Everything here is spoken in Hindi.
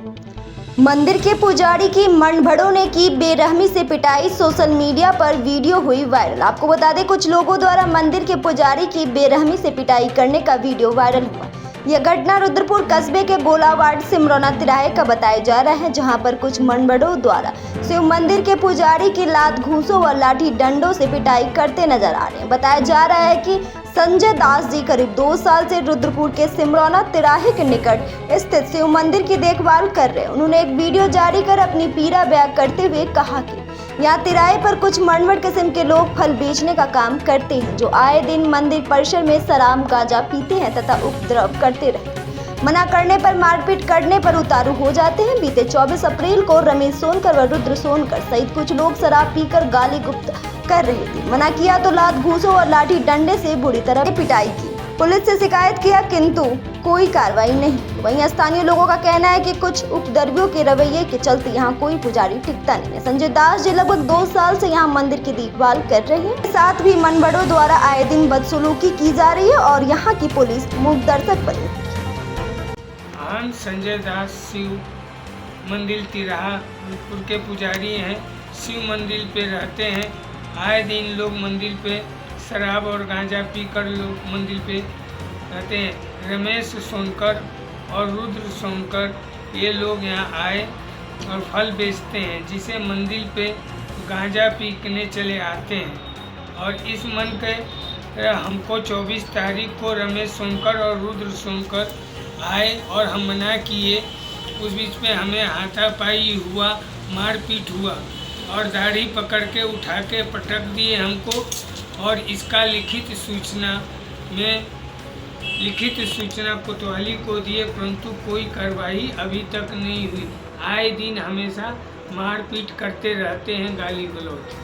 मंदिर के पुजारी की मनभड़ों ने की बेरहमी से पिटाई। सोशल मीडिया पर वीडियो हुई वायरल। आपको बता दें, कुछ लोगों द्वारा मंदिर के पुजारी की बेरहमी से पिटाई करने का वीडियो वायरल हुआ। यह घटना रुद्रपुर कस्बे के गोला वार्ड सिमरौना तिराहे का बताया जा रहा है, जहां पर कुछ मनभड़ों द्वारा शिव मंदिर के पुजारी की लात घूंसों व लाठी डंडों से पिटाई करते नजर आ रहे हैं। बताया जा रहा है कि संजय दास जी करीब 2 साल से रुद्रपुर के सिमरौना तिराहे के निकट स्थित शिव मंदिर की देखभाल कर रहे हैं। उन्होंने एक वीडियो जारी कर अपनी पीड़ा बयां करते हुए कहा कि यहाँ तिराहे पर कुछ मनमड़ किस्म के लोग फल बेचने का काम करते हैं, जो आए दिन मंदिर परिसर में शराब गांजा पीते हैं तथा उपद्रव करते रहते हैं। मना करने पर मारपीट करने पर उतारू हो जाते हैं। बीते 24 अप्रैल को रमेश सोनकर व रुद्र सोनकर सहित कुछ लोग शराब पीकर गाली गुप्त कर रहे थे। मना किया तो लात घूंसों और लाठी डंडे से बुरी तरह पिटाई की। पुलिस से शिकायत किया किंतु कोई कार्रवाई नहीं। वहीं स्थानीय लोगों का कहना है कि कुछ उपद्रवियों के रवैये के चलते यहाँ कोई पुजारी टिकता नहीं है। संजय दास जी लगभग 2 साल से यहाँ मंदिर की देखभाल कर रहे हैं। साथ भी मनभड़ों द्वारा आए दिन बदसलूकी की जा रही है और यहाँ की पुलिस मूक दर्शक बनी। हम संजय दास शिव मंदिर तिराहा के पुजारी हैं। शिव मंदिर पे रहते हैं। आए दिन लोग मंदिर पे शराब और गांजा पीकर लोग मंदिर पे रहते हैं। रमेश सोनकर और रुद्र सोनकर ये लोग यहाँ आए और फल बेचते हैं, जिसे मंदिर पे गांजा पीने चले आते हैं। और इस मन के हमको 24 तारीख को रमेश सोनकर और रुद्र सोनकर आए और हम मना किए। उस बीच में हमें हाथापाई हुआ, मारपीट हुआ और दाढ़ी पकड़ के उठा के पटक दिए हमको। और इसका लिखित सूचना कोतवाली को दिए, परंतु कोई कार्रवाई अभी तक नहीं हुई। आए दिन हमेशा मारपीट करते रहते हैं, गाली गलौज।